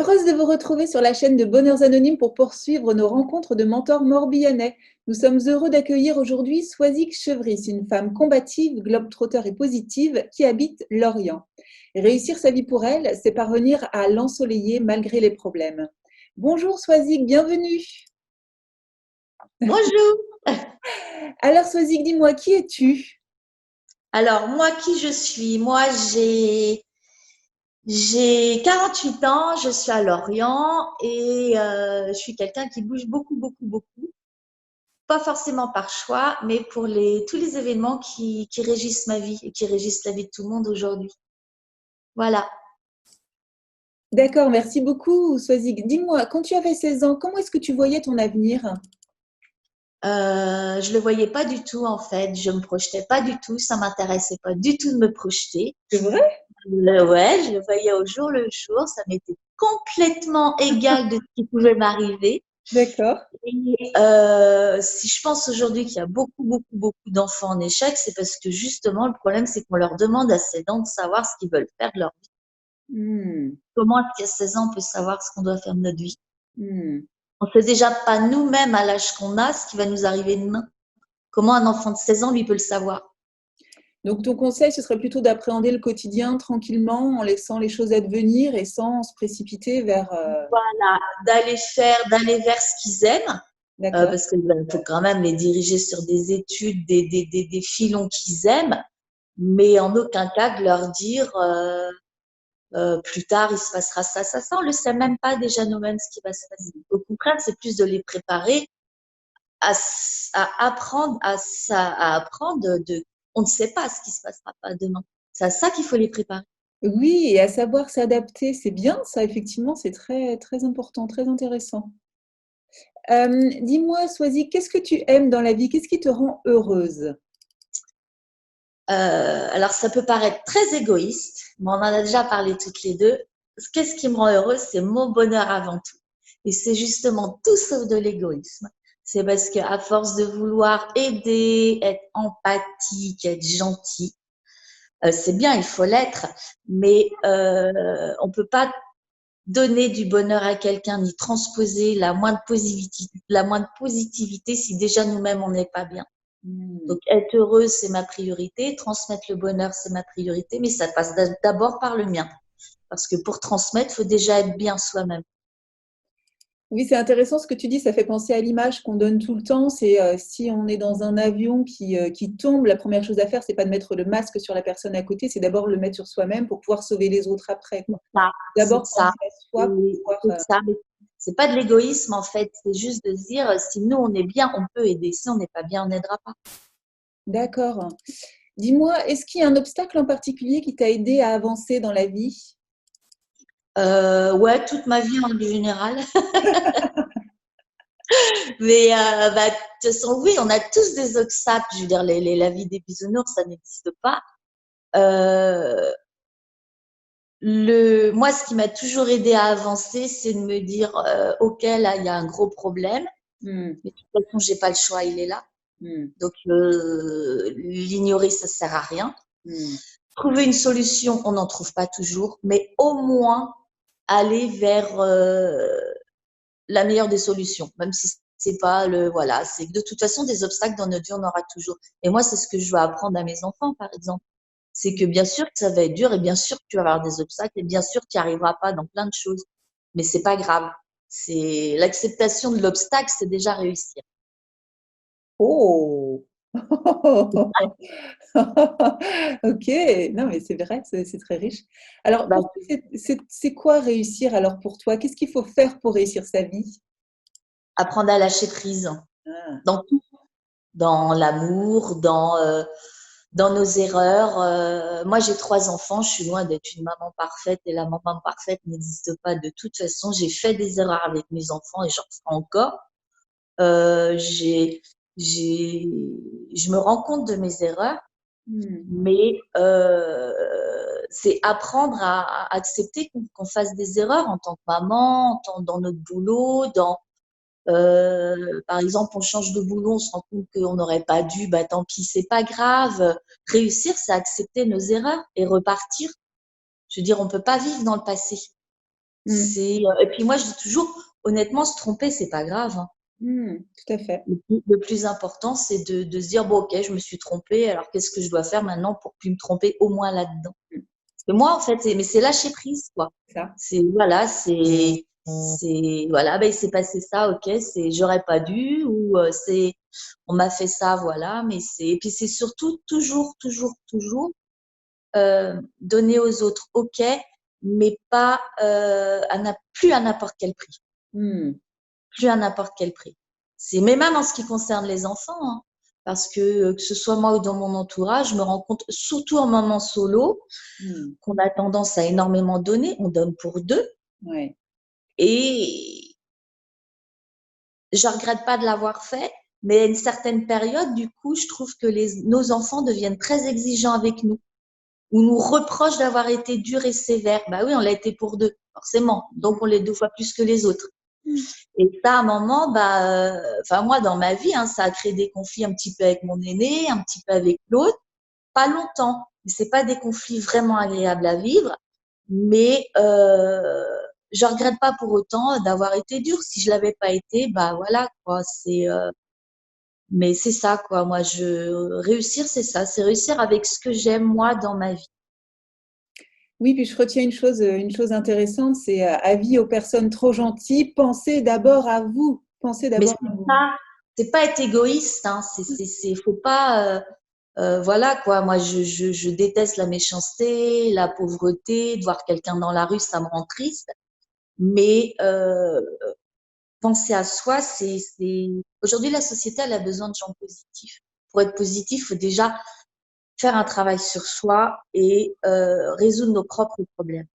Heureuse de vous retrouver sur la chaîne de Bonheurs Anonymes pour poursuivre nos rencontres de mentors morbihanais. Nous sommes heureux d'accueillir aujourd'hui Swazik Chevris, une femme combative, globe-trotteur et positive qui habite Lorient. Réussir sa vie pour elle, c'est parvenir à l'ensoleiller malgré les problèmes. Bonjour Swazik, bienvenue. Bonjour. Alors Swazik, dis-moi, qui es-tu? Alors, moi, qui je suis? Moi, j'ai 48 ans, je suis à Lorient et je suis quelqu'un qui bouge beaucoup, beaucoup, beaucoup. Pas forcément par choix, mais pour tous les événements qui régissent ma vie et qui régissent la vie de tout le monde aujourd'hui. Voilà. D'accord, merci beaucoup Swazik. Dis-moi, quand tu avais 16 ans, comment est-ce que tu voyais ton avenir? Je le voyais pas du tout, en fait. Je me projetais pas du tout. Ça m'intéressait pas du tout de me projeter. C'est vrai? Ouais, je le voyais au jour le jour. Ça m'était complètement égal de ce qui pouvait m'arriver. D'accord. Et si je pense aujourd'hui qu'il y a beaucoup, beaucoup, beaucoup d'enfants en échec, c'est parce que justement, le problème, c'est qu'on leur demande à 16 ans de savoir ce qu'ils veulent faire de leur vie. Hmm, Comment est-ce qu'à 16 ans, on peut savoir ce qu'on doit faire de notre vie? hmm. On ne sait déjà pas nous-mêmes à l'âge qu'on a ce qui va nous arriver demain. Comment un enfant de 16 ans, lui, peut le savoir? Donc ton conseil, ce serait plutôt d'appréhender le quotidien tranquillement, en laissant les choses advenir et sans se précipiter vers… Voilà, d'aller vers ce qu'ils aiment, D'accord. parce qu'il faut quand même les diriger sur des études, des filons qu'ils aiment, mais en aucun cas de leur dire plus tard il se passera ça, ça, ça. On ne le sait même pas déjà nous-mêmes ce qui va se passer. Au contraire, c'est plus de les préparer à apprendre à apprendre on ne sait pas ce qui se passera pas demain. C'est à ça qu'il faut les préparer. Oui, et à savoir s'adapter, c'est bien ça, effectivement, c'est très, très important, très intéressant. Dis-moi, Swazik, qu'est-ce que tu aimes dans la vie? Qu'est-ce qui te rend heureuse? Alors, ça peut paraître très égoïste, mais on en a déjà parlé toutes les deux. Qu'est-ce qui me rend heureuse? C'est mon bonheur avant tout. Et c'est justement tout sauf de l'égoïsme. C'est parce qu'à force de vouloir aider, être empathique, être gentil, c'est bien, il faut l'être, mais on peut pas donner du bonheur à quelqu'un ni transposer la moindre positivité si déjà nous-mêmes on n'est pas bien. Hmm. Donc, être heureuse, c'est ma priorité. Transmettre le bonheur, c'est ma priorité. Mais ça passe d'abord par le mien. Parce que pour transmettre, il faut déjà être bien soi-même. Oui, c'est intéressant ce que tu dis, ça fait penser à l'image qu'on donne tout le temps. C'est si on est dans un avion qui tombe, la première chose à faire, c'est pas de mettre le masque sur la personne à côté, c'est d'abord le mettre sur soi-même pour pouvoir sauver les autres après, C'est quoi. ça. C'est D'abord ça. penser à soi pour pouvoir… C'est ça. Mais c'est pas de l'égoïsme, en fait. C'est juste de se dire, si nous, on est bien, on peut aider. Si on n'est pas bien, on n'aidera pas. D'accord. Dis-moi, est-ce qu'il y a un obstacle en particulier qui t'a aidé à avancer dans la vie? Ouais, toute ma vie en général. Mais de toute façon, oui, on a tous des obstacles. Je veux dire, la vie des bisounours, ça n'existe pas. Euh, moi, ce qui m'a toujours aidé à avancer, c'est de me dire, OK, là, il y a un gros problème, Hmm, mais de toute façon, j'ai pas le choix, il est là. hmm, Donc, l'ignorer, ça sert à rien. hmm. Trouver une solution, on n'en trouve pas toujours, mais au moins aller vers la meilleure des solutions, même si c'est pas voilà, c'est de toute façon des obstacles dans notre vie, on aura toujours. Et moi, c'est ce que je veux apprendre à mes enfants, par exemple. C'est que bien sûr que ça va être dur et bien sûr que tu vas avoir des obstacles et bien sûr que tu n'y arriveras pas dans plein de choses. Mais c'est pas grave. C'est l'acceptation de l'obstacle, c'est déjà réussir. Oh! Ok, non mais c'est vrai, c'est très riche. Alors, Bah, pour toi, c'est quoi réussir alors pour toi? Qu'est-ce qu'il faut faire pour réussir sa vie? apprendre à lâcher prise Ah, dans tout, dans l'amour, dans nos erreurs. Moi, j'ai 3 enfants, je suis loin d'être une maman parfaite et la maman parfaite n'existe pas de toute façon. J'ai fait des erreurs avec mes enfants et j'en ferai encore. Euh, j'ai, j'ai, je me rends compte de mes erreurs, hmm. mais c'est apprendre à accepter qu'on fasse des erreurs en tant que maman, dans notre boulot, par exemple, on change de boulot, on se rend compte qu'on n'aurait pas dû, bah tant pis, c'est pas grave. Réussir, c'est accepter nos erreurs et repartir. Je veux dire, on peut pas vivre dans le passé. Mm. Et puis moi, je dis toujours, honnêtement, se tromper, c'est pas grave, hein. Tout à fait. Le plus important, c'est de se dire, bon, ok, je me suis trompée, alors qu'est-ce que je dois faire maintenant pour plus me tromper au moins là-dedans? Mm. Et moi, en fait, mais c'est lâcher prise, quoi. Ça. Voilà, voilà, ben, il s'est passé ça, ok, j'aurais pas dû, ou on m'a fait ça, voilà, et puis c'est surtout toujours donner aux autres, ok, mais pas, plus à n'importe quel prix. Mm. Plus à n'importe quel prix. Mais même en ce qui concerne les enfants, hein, parce que ce soit moi ou dans mon entourage, je me rends compte, surtout en maman solo, Mm. qu'on a tendance à énormément donner. On donne pour deux. Ouais. Et je regrette pas de l'avoir fait, mais à une certaine période, du coup, je trouve que nos enfants deviennent très exigeants avec nous, ou nous reprochent d'avoir été durs et sévères. Bah oui, on l'a été pour deux, forcément. Donc, on l'est 2 fois plus que les autres. Mm. Et ça, à un moment, moi, dans ma vie, hein, ça a créé des conflits un petit peu avec mon aîné, un petit peu avec l'autre. Pas longtemps, mais c'est pas des conflits vraiment agréables à vivre. Mais je regrette pas pour autant d'avoir été dure. Si je l'avais pas été, bah voilà quoi. Mais c'est ça quoi. Moi, réussir, c'est ça. C'est réussir avec ce que j'aime moi dans ma vie. Oui, puis je retiens une chose intéressante, c'est avis aux personnes trop gentilles, pensez d'abord à vous. Pensez Mais d'abord à vous. c'est pas être égoïste. Hein. Faut pas. Voilà quoi. Moi, je déteste la méchanceté, la pauvreté. De voir quelqu'un dans la rue, ça me rend triste. Mais penser à soi, aujourd'hui la société elle a besoin de gens positifs. Pour être positif, il faut déjà faire un travail sur soi et résoudre nos propres problèmes.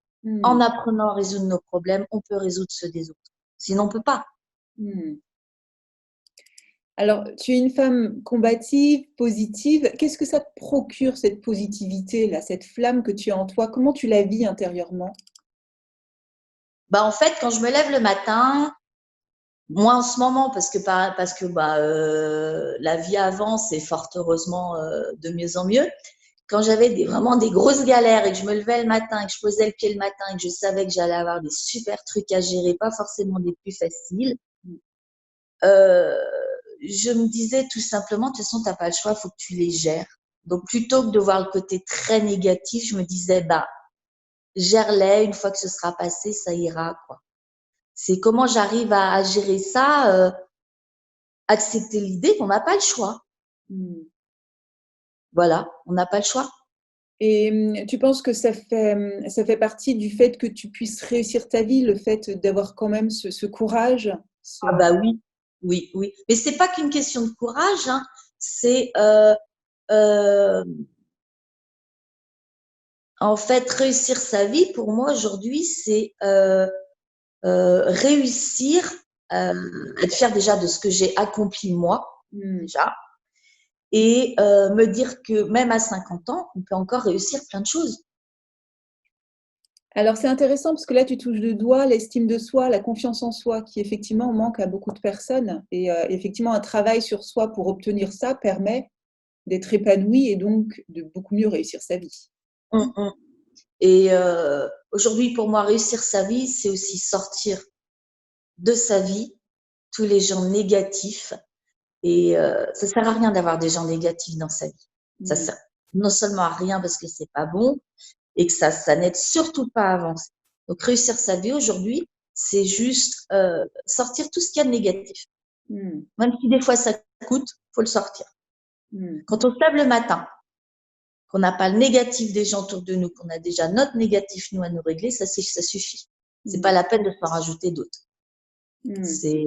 En Mm. apprenant à résoudre nos problèmes, on peut résoudre ceux des autres. Sinon, on peut pas. Mm. Alors, tu es une femme combative, positive. Qu'est-ce que ça te procure, cette positivité-là, cette flamme que tu as en toi? Comment tu la vis intérieurement? Bah en fait, quand je me lève le matin, moi en ce moment parce que la vie avance et fort heureusement de mieux en mieux. Quand j'avais vraiment des grosses galères et que je me levais le matin et que je posais le pied le matin et que je savais que j'allais avoir des super trucs à gérer, pas forcément des plus faciles, euh, je me disais tout simplement, de toute façon, t'as pas le choix, il faut que tu les gères. Donc, plutôt que de voir le côté très négatif, je me disais, bah, gère-les, une fois que ce sera passé, ça ira, quoi. C'est comment j'arrive à gérer ça, accepter l'idée qu'on n'a pas le choix. Mm. Voilà, on n'a pas le choix. Et tu penses que ça fait partie du fait que tu puisses réussir ta vie, le fait d'avoir quand même ce courage, Ah bah oui, oui, oui. Mais c'est pas qu'une question de courage, hein. C'est euh, en fait réussir sa vie. Pour moi aujourd'hui, c'est réussir, être fier déjà de ce que j'ai accompli moi Mm. déjà, et me dire que même à 50 ans, on peut encore réussir plein de choses. Alors c'est intéressant parce que là tu touches le doigt l'estime de soi, la confiance en soi qui effectivement manque à beaucoup de personnes et effectivement un travail sur soi pour obtenir ça permet d'être épanoui et donc de beaucoup mieux réussir sa vie. Hum, hum. Et aujourd'hui, pour moi, réussir sa vie, c'est aussi sortir de sa vie tous les gens négatifs. Et ça sert à rien d'avoir des gens négatifs dans sa vie. Ça Mmh. sert non seulement à rien parce que c'est pas bon et que ça n'aide surtout pas à avancer. Donc réussir sa vie aujourd'hui, c'est juste sortir tout ce qu'il y a de négatif. Mmh. Même si des fois ça coûte, faut le sortir. Mmh. Quand on se lève le matin, qu'on n'a pas le négatif des gens autour de nous, qu'on a déjà notre négatif nous à nous régler, ça suffit. C'est Mmh. pas la peine de s'en rajouter d'autres. Mmh. C'est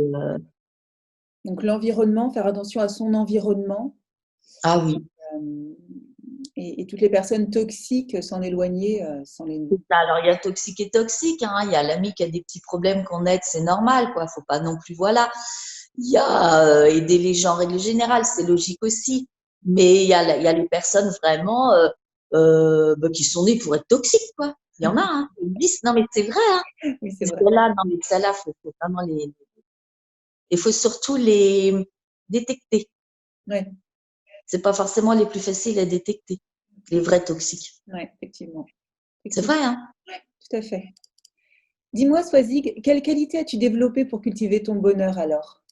Donc l'environnement, faire attention à son environnement, ah oui. hem et toutes les personnes toxiques, s'en éloigner, s'en les C'est ça. Alors, il y a toxique et toxique, hein. Il y a l'ami qui a des petits problèmes qu'on aide, c'est normal, quoi. Faut pas non plus, voilà. Il y a aider les gens en règle générale, c'est logique aussi. Mais il y a les personnes vraiment qui sont nées pour être toxiques, quoi. Il y en a, hein. Ils disent, non, mais c'est vrai, hein. oui, c'est Et vrai. celles-là, non, mais celles-là, faut vraiment il faut surtout les détecter. Ouais, C'est pas forcément les plus faciles à détecter, les vrais toxiques. ouais, effectivement, C'est effectivement, vrai, hein. tout à fait. Dis-moi, Swazig, quelle qualité as-tu développée pour cultiver ton bonheur alors?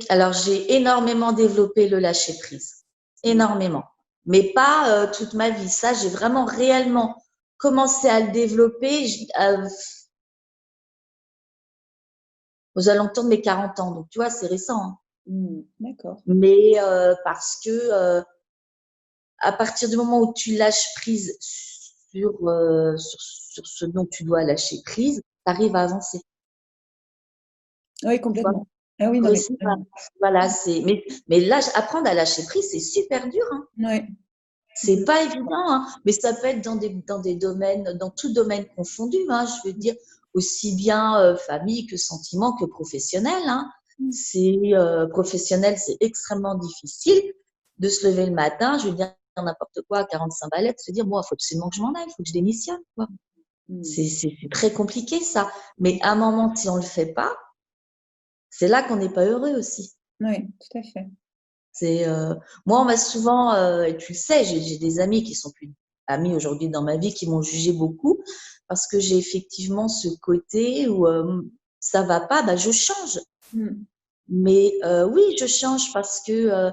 Alors, j'ai énormément développé le lâcher-prise. Énormément. Mais pas toute ma vie. Ça, j'ai vraiment réellement commencé à le développer aux alentours de mes 40 ans. Donc, tu vois, c'est récent. Hein. D'accord. Mais parce que à partir du moment où tu lâches prise sur ce dont tu dois lâcher prise, tu arrives à avancer. Oui, complètement. Ah oui, non, mais Aussi, voilà, mais là, apprendre à lâcher prise, c'est super dur. Hein. ouais. C'est pas évident, hein. Mais ça peut être dans des domaines, dans tout domaine confondu. Hein, je veux dire, aussi bien famille que sentiment que professionnel. Hein. C'est professionnel, c'est extrêmement difficile de se lever le matin. Je veux dire n'importe quoi à 45 balais, de se dire moi, il faut absolument que je m'en aille, il faut que je démissionne. Quoi. C'est très compliqué ça. Mais à un moment, si on le fait pas, c'est là qu'on n'est pas heureux aussi. Oui, tout à fait. C'est moi, on m'a souvent, et tu le sais, j'ai des amis qui sont plus amis aujourd'hui dans ma vie qui m'ont jugé beaucoup parce que j'ai effectivement ce côté où ça va pas, bah je change. Mais oui, je change parce que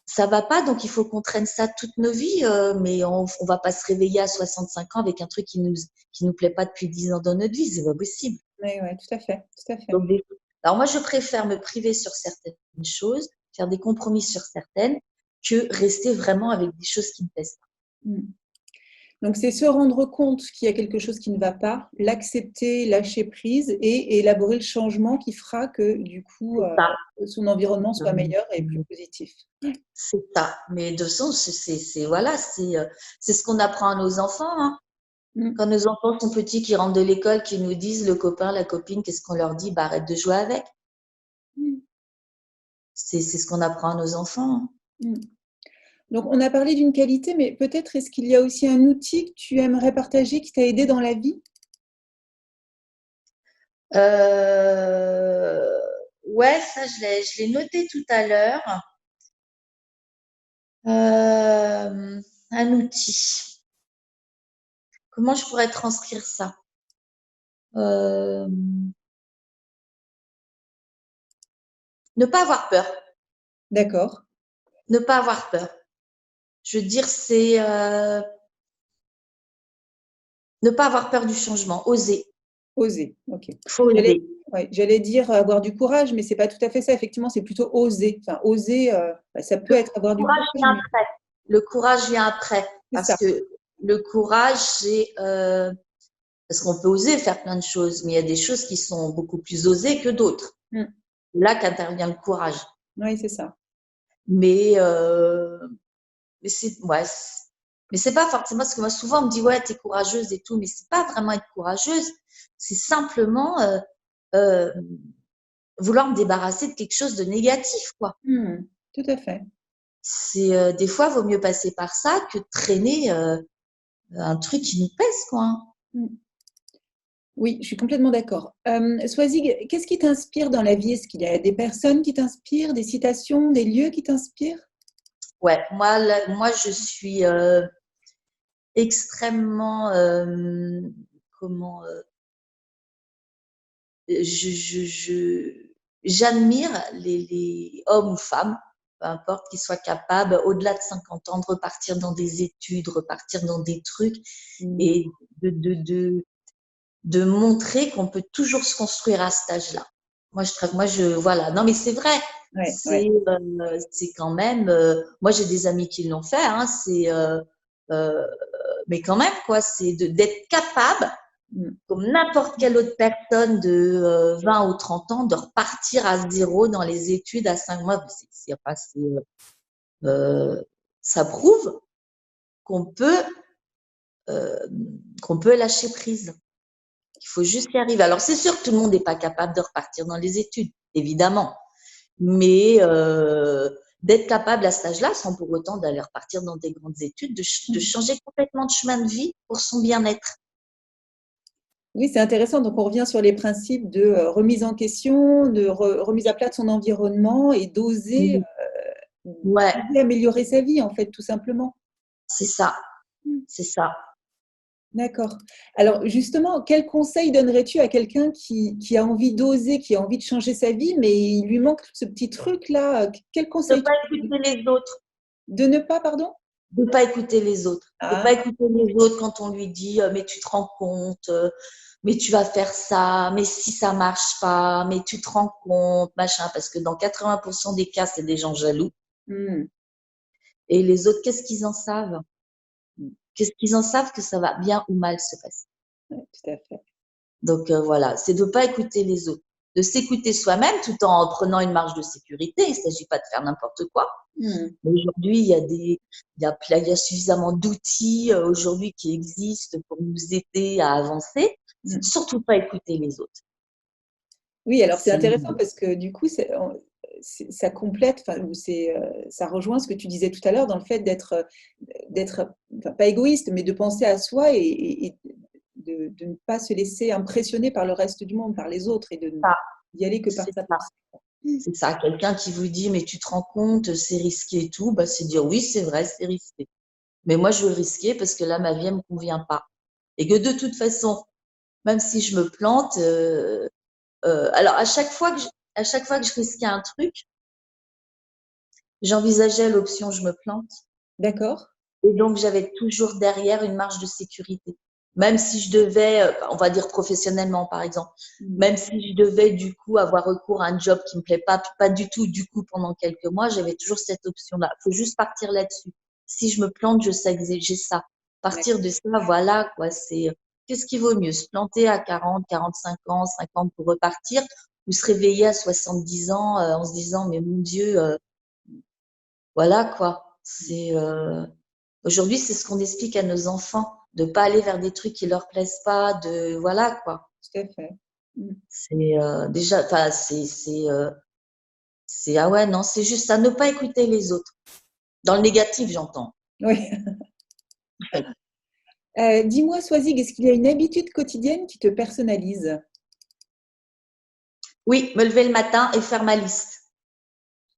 ça va pas, donc il faut qu'on traîne ça toute nos vies. Mais on va pas se réveiller à 65 ans avec un truc qui nous plaît pas depuis 10 ans dans notre vie, c'est pas possible. Oui, ouais, tout à fait, tout à fait. Donc, alors moi, je préfère me priver sur certaines choses, faire des compromis sur certaines, que rester vraiment avec des choses qui me plaisent pas. Donc, c'est se rendre compte qu'il y a quelque chose qui ne va pas, l'accepter, lâcher prise et élaborer le changement qui fera que, du coup, son environnement soit meilleur et plus positif. C'est ça. Mais de toute façon, voilà, c'est ce qu'on apprend à nos enfants. Hein. Quand nos enfants sont petits, qui rentrent de l'école, qui nous disent le copain, la copine, qu'est-ce qu'on leur dit? Bah, arrête de jouer avec. C'est ce qu'on apprend à nos enfants. Hein. Donc, on a parlé d'une qualité, mais peut-être est-ce qu'il y a aussi un outil que tu aimerais partager qui t'a aidé dans la vie? Ouais, ça, je l'ai noté tout à l'heure. Un outil. Comment je pourrais transcrire ça? Ne pas avoir peur. D'accord. Ne pas avoir peur. Je veux dire, c'est ne pas avoir peur du changement, oser. Oser, ok. Faut oser. J'allais dire avoir du courage, mais c'est pas tout à fait ça. Effectivement, c'est plutôt oser. Enfin, oser, ça peut être avoir du courage. Vient après. Le courage vient après. Parce que le courage, c'est parce qu'on peut oser faire plein de choses, mais il y a des choses qui sont beaucoup plus osées que d'autres. Là qu'intervient le courage. Oui, c'est ça. Mais c'est pas forcément parce que moi souvent on me dit ouais t'es courageuse et tout, mais c'est pas vraiment être courageuse, c'est simplement vouloir me débarrasser de quelque chose de négatif quoi. Tout à fait. C'est des fois vaut mieux passer par ça que de traîner un truc qui nous pèse quoi. Oui, je suis complètement d'accord. Swazig, qu'est-ce qui t'inspire dans la vie? Est-ce qu'il y a des personnes qui t'inspirent, des citations, des lieux qui t'inspirent? Ouais, moi je suis extrêmement j'admire les hommes ou femmes, peu importe, qu'ils soient capables, au-delà de 50 ans, de repartir dans des études, repartir dans des trucs et de montrer qu'on peut toujours se construire à cet âge-là. Voilà. Non, mais c'est vrai. C'est quand même. Moi, j'ai des amis qui l'ont fait. Hein, mais quand même, quoi, c'est d'être capable, comme n'importe quelle autre personne de 20 ou 30 ans, de repartir à zéro dans les études à 5 mois. Ça prouve qu'on peut lâcher prise. Il faut juste y arriver. Alors, c'est sûr que tout le monde n'est pas capable de repartir dans les études, évidemment. Mais d'être capable à cet âge-là, sans pour autant d'aller repartir dans des grandes études, de changer complètement de chemin de vie pour son bien-être. Oui, c'est intéressant. Donc, on revient sur les principes de remise en question, de remise à plat de son environnement et d'oser améliorer sa vie, en fait, tout simplement. C'est ça. C'est ça. D'accord. Alors justement, quel conseil donnerais-tu à quelqu'un qui a envie d'oser, qui a envie de changer sa vie, mais il lui manque ce petit truc-là? Quel De conseil tu pas donnes? écouter les autres. De ne pas, pardon? De pas écouter les autres. De Ah, pas écouter les autres quand on lui dit mais tu te rends compte, mais tu vas faire ça, mais si ça marche pas, mais tu te rends compte, machin, parce que dans 80% des cas, c'est des gens jaloux. mmh, Et les autres, qu'est-ce qu'ils en savent? mmh, Qu'est-ce qu'ils en savent que ça va bien ou mal se passer? ouais, tout à fait. Donc voilà, c'est de pas écouter les autres, de s'écouter soi-même tout en prenant une marge de sécurité. Il s'agit pas de faire n'importe quoi. Mmh, Mais aujourd'hui, il y a suffisamment d'outils aujourd'hui qui existent pour nous aider à avancer. C'est de mmh. surtout pas écouter les autres. Oui, alors c'est C'est intéressant parce que du coup, ça complète, enfin, ou ça rejoint ce que tu disais tout à l'heure dans le fait d'être, enfin, pas égoïste, mais de penser à soi et de ne pas se laisser impressionner par le reste du monde, par les autres et de ça, n'y aller que par c'est sa ça, pensée. Mmh. c'est ça. Quelqu'un qui vous dit mais tu te rends compte, c'est risqué et tout, bah c'est dire oui, c'est vrai, c'est risqué. Mais moi je veux risquer parce que là ma vie elle me convient pas. Et que de toute façon, même si je me plante, alors à chaque fois que je risquais un truc, j'envisageais l'option je me plante. D'accord. Et donc, j'avais toujours derrière une marge de sécurité. Même si je devais, on va dire professionnellement par exemple, Mmh. même si je devais du coup avoir recours à un job qui me plaît pas du tout du coup pendant quelques mois, j'avais toujours cette option-là. Il faut juste partir là-dessus. Si je me plante, je sais que j'ai ça. Ouais. Partir de ça, voilà quoi. C'est qu'est-ce qui vaut mieux, se planter à 40, 45 ans, 50 pour repartir, ou se réveiller à 70 ans en se disant mais mon Dieu, voilà quoi. C'est aujourd'hui, c'est ce qu'on explique à nos enfants, de pas aller vers des trucs qui leur plaisent pas, de voilà quoi. Tout à fait. Mmh. C'est déjà, enfin c'est ah ouais non, c'est juste ça, ne pas écouter les autres. Dans le négatif, j'entends. Oui. Dis-moi, Swazig, est-ce qu'il y a une habitude quotidienne qui te personnalise? Oui, me lever le matin et faire ma liste.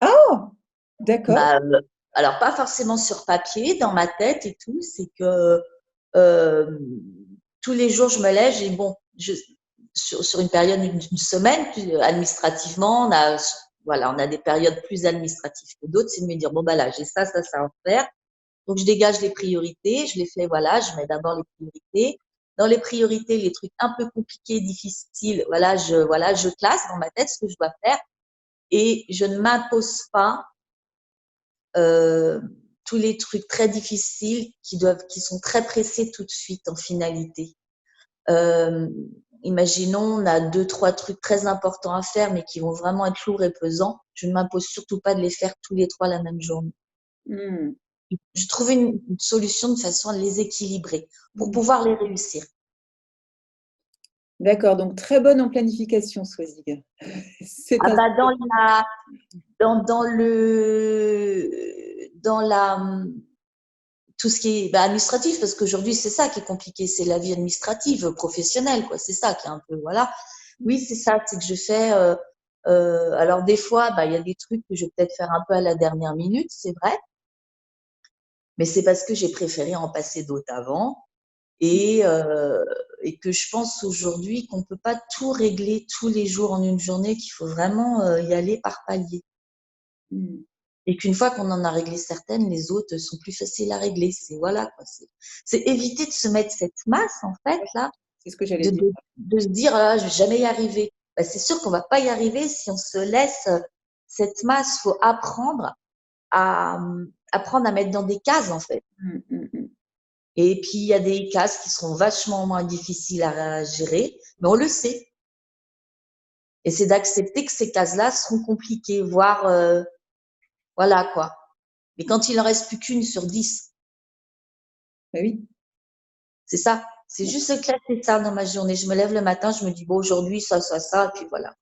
Ah! D'accord. Bah, alors pas forcément sur papier, dans ma tête et tout, c'est que euh, tous les jours je me lève et bon, sur une période d'une semaine, administrativement, voilà, on a des périodes plus administratives que d'autres, c'est de me dire bon bah là j'ai ça à faire, donc je dégage les priorités, je les fais voilà, je mets d'abord les priorités. Dans les priorités, les trucs un peu compliqués, difficiles, voilà, je classe dans ma tête ce que je dois faire et je ne m'impose pas euh, tous les trucs très difficiles qui sont très pressés tout de suite en finalité. Euh, Imaginons, on a deux, trois trucs très importants à faire, mais qui vont vraiment être lourds et pesants. Je ne m'impose surtout pas de les faire tous les trois la même journée. Mmh. Je trouve une solution de façon à les équilibrer pour Mmh. pouvoir les réussir. D'accord, donc très bonne en planification, Swazig. C'est Ah un bah dans le dans la tout ce qui est administratif, parce qu'aujourd'hui c'est ça qui est compliqué, c'est la vie administrative, professionnelle, quoi. C'est ça qui est un peu voilà. Oui, c'est ça, c'est que je fais. Alors des fois, bah il y a des trucs que je vais peut-être faire un peu à la dernière minute, c'est vrai, mais c'est parce que j'ai préféré en passer d'autres avant et que je pense aujourd'hui qu'on peut pas tout régler tous les jours en une journée, qu'il faut vraiment y aller par palier. Mmh. Et qu'une fois qu'on en a réglé certaines, les autres sont plus faciles à régler. C'est voilà quoi. C'est éviter de se mettre cette masse en fait là, C'est ce que j'allais dire. de se dire ah, je vais jamais y arriver. Ben, c'est sûr qu'on va pas y arriver si on se laisse cette masse. Faut à apprendre à mettre dans des cases en fait. Mmh, mmh, mmh. Et puis il y a des cases qui seront vachement moins difficiles à gérer, mais on le sait. Et c'est d'accepter que ces cases-là seront compliquées, voire voilà quoi. Mais quand il en reste plus qu'une sur 10, Bah oui. c'est ça. C'est juste classer ça dans ma journée. Je me lève le matin, je me dis, bon, aujourd'hui, ça, et puis voilà.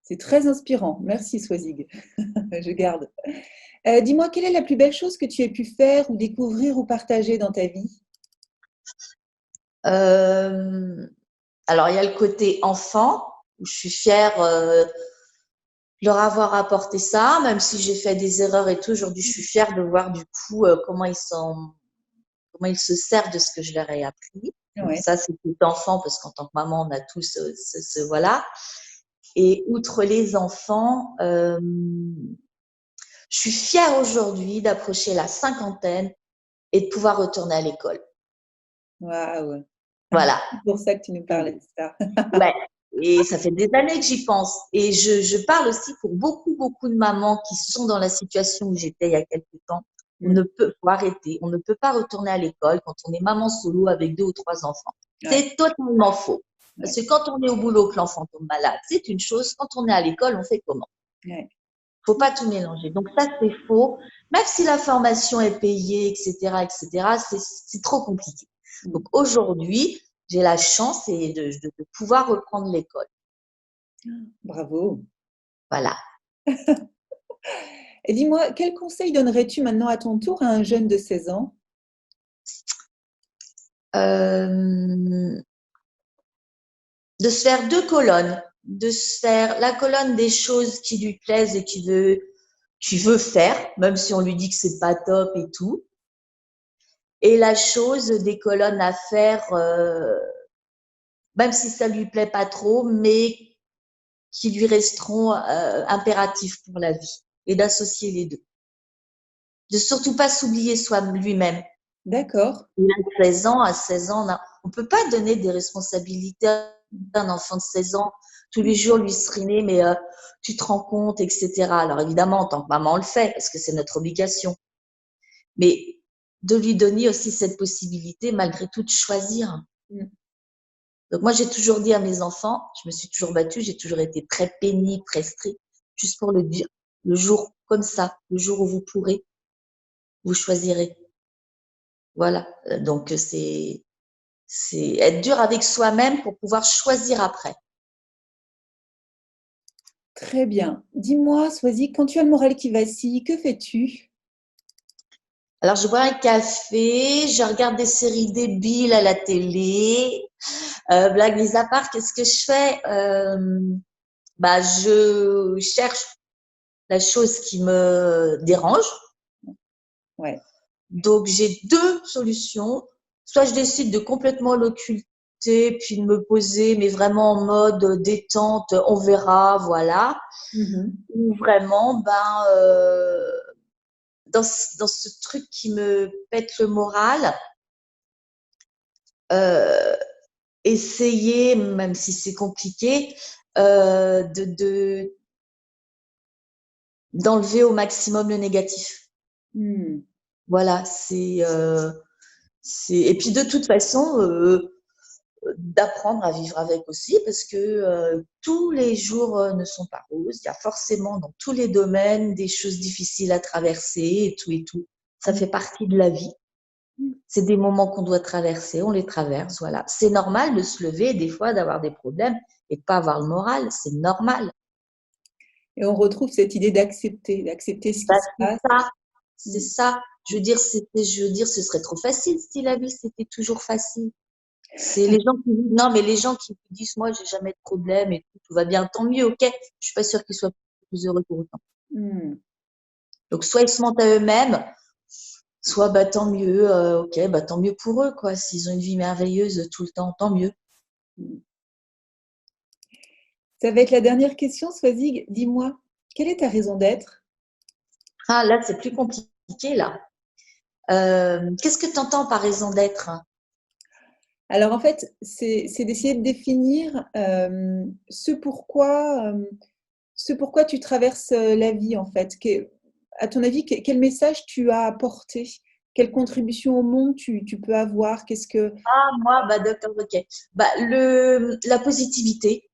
C'est très inspirant. Merci, Swazig. Je garde. Dis-moi, quelle est la plus belle chose que tu aies pu faire ou découvrir ou partager dans ta vie? Euh, alors, il y a le côté enfant, où je suis fière de leur avoir apporté ça, même si j'ai fait des erreurs et tout. Aujourd'hui, je suis fière de voir du coup comment ils se servent de ce que je leur ai appris. Donc Ouais. ça, c'est tout enfant, parce qu'en tant que maman, on a tous voilà. Et outre les enfants, je suis fière aujourd'hui d'approcher la cinquantaine et de pouvoir retourner à l'école. Waouh! Voilà. C'est pour ça que tu nous parlais de ça. Ouais. Et ça fait des années que j'y pense. Et je parle aussi pour beaucoup, beaucoup de mamans qui sont dans la situation où j'étais il y a quelques temps. On ne peut pas arrêter. On ne peut pas retourner à l'école quand on est maman solo avec 2 ou 3 enfants. Ouais. C'est totalement faux. Parce Ouais. que quand on est au boulot, que l'enfant tombe malade, c'est une chose. Quand on est à l'école, on fait comment? Ouais. Faut pas tout mélanger. Donc ça, c'est faux. Même si la formation est payée, etc., c'est trop compliqué. Donc aujourd'hui, j'ai la chance de pouvoir reprendre l'école. Bravo. Voilà. Et dis-moi, quel conseil donnerais-tu maintenant à ton tour à un jeune de 16 ans? De se faire 2 colonnes. De se faire la colonne des choses qui lui plaisent et qu'il veut faire, même si on lui dit que c'est pas top et tout. Et la chose des colonnes à faire, même si ça lui plaît pas trop, mais qui lui resteront impératifs pour la vie, et d'associer les deux. De surtout pas s'oublier lui-même. D'accord. Il a 16 ans, à 16 ans, on peut pas donner des responsabilités à un enfant de 16 ans, tous les jours lui seriner, mais tu te rends compte, etc. Alors évidemment, en tant que maman, on le fait, parce que c'est notre obligation. Mais de lui donner aussi cette possibilité, malgré tout, de choisir. Donc moi, j'ai toujours dit à mes enfants, je me suis toujours battue, j'ai toujours été très pénible, très stricte, juste pour le dire, le jour comme ça, le jour où vous pourrez, vous choisirez. Voilà. Donc c'est être dur avec soi-même pour pouvoir choisir après. Très bien. Dis-moi, Swazik, quand tu as le moral qui vacille, que fais-tu? Alors, je bois un café, je regarde des séries débiles à la télé. Blague mise à part, qu'est-ce que je fais? Je cherche la chose qui me dérange. Ouais. Donc, j'ai 2 solutions. Soit je décide de complètement l'occulter, puis de me poser, mais vraiment en mode détente, on verra, voilà. Ou vraiment, dans ce truc qui me pète le moral, essayer, même si c'est compliqué, d'enlever au maximum le négatif. Voilà, et puis de toute façon, d'apprendre à vivre avec aussi, parce que tous les jours ne sont pas roses. Il y a forcément dans tous les domaines des choses difficiles à traverser et tout et tout. Ça fait partie de la vie. C'est des moments qu'on doit traverser, on les traverse, voilà. C'est normal de se lever des fois, d'avoir des problèmes et de pas avoir le moral, c'est normal. Et on retrouve cette idée d'accepter ce qui se passe. C'est ça. Je veux dire, ce serait trop facile si la vie c'était toujours facile. C'est les gens qui disent, non, mais les gens qui vous disent, moi, j'ai jamais de problème et tout va bien, tant mieux, ok. Je suis pas sûre qu'ils soient plus heureux pour autant. Donc, soit ils se mentent à eux-mêmes, soit, tant mieux, ok, tant mieux pour eux, quoi. S'ils ont une vie merveilleuse tout le temps, tant mieux. Ça va être la dernière question, Swazig. Dis-moi, quelle est ta raison d'être? Ah, là, c'est plus compliqué, là. Qu'est-ce que tu entends par raison d'être? Alors, en fait, c'est d'essayer de définir ce pourquoi tu traverses la vie, en fait. À ton avis, quel message tu as apporté? Quelle contribution au monde tu peux avoir? Qu'est-ce que… Ah, moi, d'accord, ok. La positivité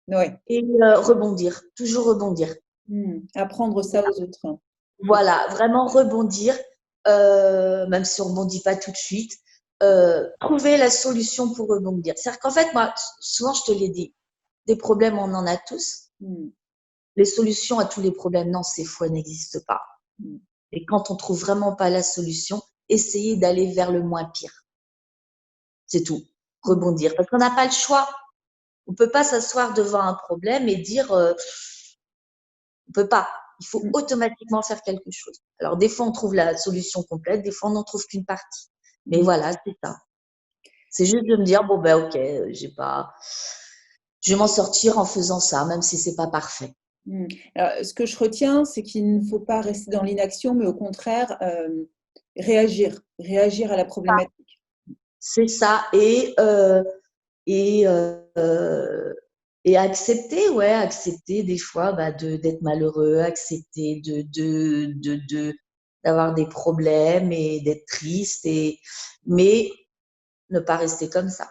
Ouais. et rebondir, toujours rebondir. Apprendre ça aux autres. Voilà, vraiment rebondir, même si on ne rebondit pas tout de suite, trouver la solution pour rebondir. C'est-à-dire qu'en fait, moi, souvent, je te l'ai dit, des problèmes, on en a tous. Les solutions à tous les problèmes, non, c'est faux, elles n'existent pas. Et quand on trouve vraiment pas la solution, essayez d'aller vers le moins pire. C'est tout. Rebondir. Parce qu'on n'a pas le choix. On peut pas s'asseoir devant un problème et dire, on peut pas. Il faut automatiquement faire quelque chose. Alors, des fois, on trouve la solution complète, des fois, on n'en trouve qu'une partie. Mais voilà, c'est ça. C'est juste de me dire, bon, ben, ok, je vais m'en sortir en faisant ça, même si c'est pas parfait. Alors, ce que je retiens, c'est qu'il ne faut pas rester dans l'inaction, mais au contraire, réagir à la problématique. C'est ça. Et, et accepter, ouais, accepter des fois d'être malheureux, accepter d'avoir des problèmes et d'être triste, mais ne pas rester comme ça.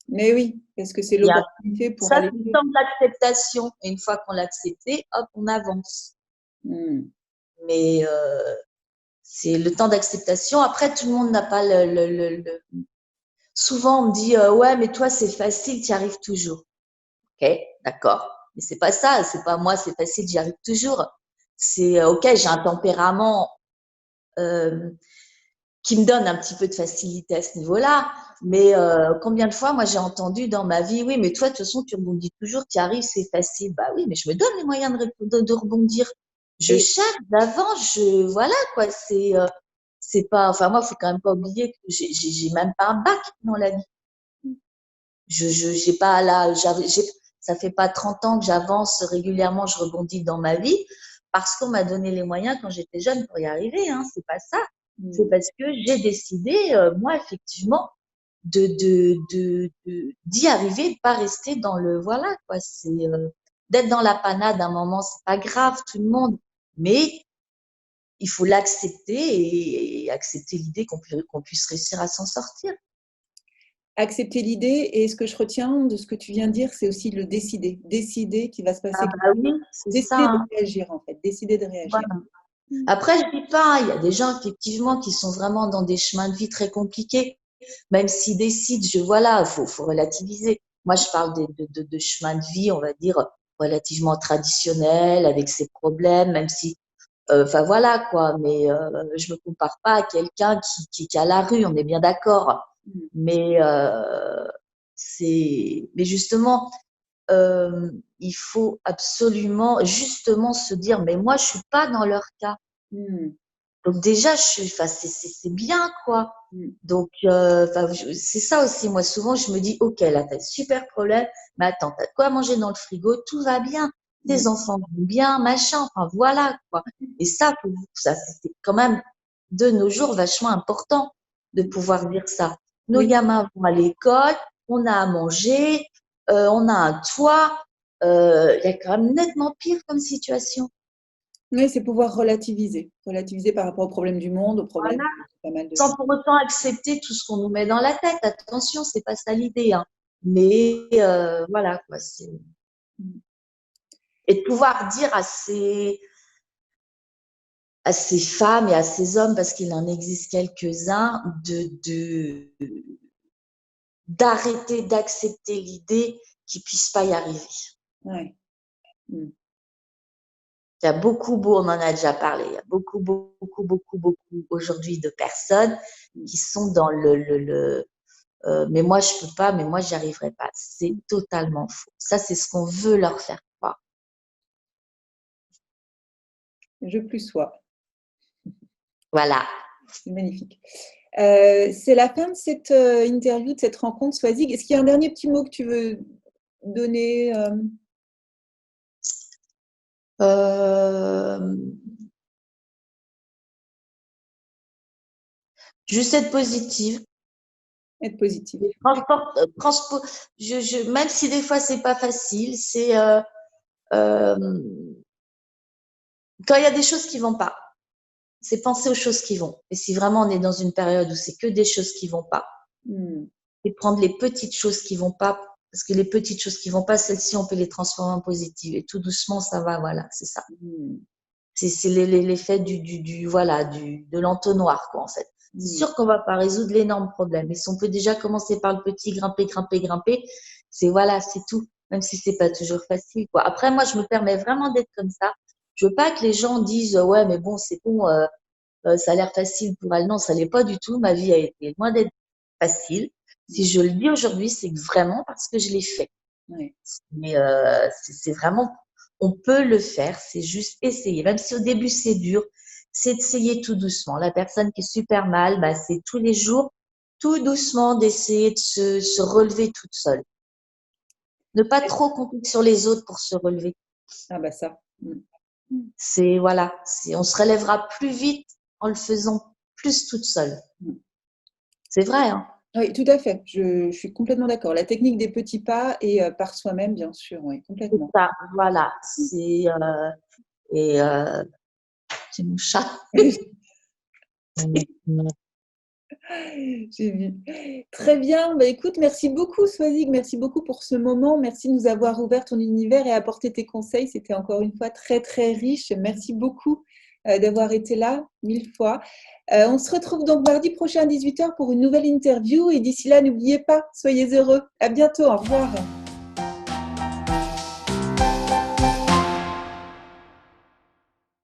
Mais oui, parce que c'est Il y a, l'opportunité pour ça, aller c'est le mieux. temps de l'acceptation. Et une fois qu'on l'a accepté, hop, on avance. Mm. Mais c'est le temps d'acceptation. Après, tout le monde n'a pas Souvent, on me dit, ouais, mais toi, c'est facile, tu y arrives toujours. Ok, d'accord. Mais c'est pas ça, c'est pas moi, c'est facile, j'y arrive toujours. C'est ok, j'ai un tempérament euh, qui me donne un petit peu de facilité à ce niveau-là. Mais combien de fois, moi, j'ai entendu dans ma vie, oui, mais toi, de toute façon, tu rebondis toujours, tu y arrives, c'est facile. Bah oui, mais je me donne les moyens de rebondir. Je Et cherche d'avance, voilà quoi. C'est pas, enfin moi, faut quand même pas oublier que j'ai même pas un bac dans la vie. J'ai pas là, ça fait pas 30 ans que j'avance régulièrement, je rebondis dans ma vie parce qu'on m'a donné les moyens quand j'étais jeune pour y arriver. Hein, c'est pas ça. C'est parce que j'ai décidé, moi, effectivement, d'y arriver, de pas rester dans le voilà quoi. C'est d'être dans la panade à un moment, c'est pas grave, tout le monde, mais il faut l'accepter et accepter l'idée qu'on puisse réussir à s'en sortir. accepter l'idée, et ce que je retiens de ce que tu viens de dire, c'est aussi le décider. Décider qu'il va se Ah passer quelque bah oui, chose. c'est ça. Décider de Hein. réagir, en fait. Décider de réagir. Voilà. Après, je dis pas, il y a des gens effectivement qui sont vraiment dans des chemins de vie très compliqués, même s'ils décident, voilà, faut relativiser. Moi, je parle de chemins de vie, on va dire, relativement traditionnels, avec ses problèmes, même si, enfin voilà quoi, mais je me compare pas à quelqu'un qui est à la rue, on est bien d'accord. Mm. Mais mais justement, il faut absolument justement se dire, mais moi, je suis pas dans leur cas. Mm. Donc déjà, enfin, c'est bien, quoi. Mm. Donc, c'est ça aussi. Moi, souvent, je me dis, OK, là, t'as un super problème, mais attends, t'as de quoi manger dans le frigo, tout va bien, tes Mm. enfants vont bien, machin, enfin, voilà, quoi. Et ça, c'est quand même, de nos jours, vachement important de pouvoir dire ça. Nos Oui. gamins vont à l'école, on a à manger, on a un toit, il y a quand même nettement pire comme situation. Oui, c'est pouvoir relativiser. Relativiser par rapport aux problèmes du monde, aux problèmes Voilà. de pas mal de Sans choses. pour autant accepter tout ce qu'on nous met dans la tête. Attention, c'est pas ça l'idée. Hein. Mais voilà, quoi. Mm. Et de pouvoir dire à ces femmes et à ces hommes, parce qu'il en existe quelques-uns, d'arrêter d'accepter l'idée qu'ils puissent pas y arriver. Ouais. Mm. Il y a beaucoup, on en a déjà parlé, il y a beaucoup aujourd'hui de personnes qui sont dans mais moi je peux pas, mais moi j'y arriverai pas. C'est totalement faux. Ça, c'est ce qu'on veut leur faire croire. Je plus sois. Voilà. C'est magnifique. C'est la fin de cette interview, de cette rencontre, Swazig. Est-ce qu'il y a un dernier petit mot que tu veux donner Euh, Juste être positive. Être positif. Même si des fois c'est pas facile, c'est quand il y a des choses qui vont pas, c'est penser aux choses qui vont. Et si vraiment on est dans une période où c'est que des choses qui vont pas, Mm. et prendre les petites choses qui vont pas, parce que les petites choses qui vont pas, celles-ci, on peut les transformer en positives. Et tout doucement, ça va, voilà, c'est ça. Mm. C'est l'effet voilà, de l'entonnoir, quoi, en fait. C'est Mm. sûr qu'on va pas résoudre l'énorme problème. Mais si on peut déjà commencer par le petit, grimper, voilà, c'est tout. Même si c'est pas toujours facile, quoi. Après, moi, je me permets vraiment d'être comme ça. Je veux pas que les gens disent, ouais, mais bon, c'est bon, ça a l'air facile pour elle. Non, ça l'est pas du tout. Ma vie a été loin d'être facile. Si je le dis aujourd'hui, c'est vraiment parce que je l'ai fait. Ouais. Mais c'est vraiment, on peut le faire, c'est juste essayer. Même si au début c'est dur, c'est d'essayer tout doucement. La personne qui est super mal, bah, c'est tous les jours, tout doucement, d'essayer de se relever toute seule. Ne pas trop compter sur les autres pour se relever. Ah bah ça. C'est voilà, on se relèvera plus vite en le faisant plus toute seule. C'est vrai, hein? Oui, tout à fait. Je suis complètement d'accord. La technique des petits pas et par soi-même, bien sûr, oui, C'est complètement. ça, voilà. Et c'est mon chat. J'ai vu. Très bien. Bah, écoute, merci beaucoup, Swazig. Merci beaucoup pour ce moment. Merci de nous avoir ouvert ton univers et apporté tes conseils. C'était encore une fois très, très riche. Merci beaucoup d'avoir été là, 1000 fois. On se retrouve donc mardi prochain à 18h pour une nouvelle interview. Et d'ici là, n'oubliez pas, soyez heureux. À bientôt. Au revoir.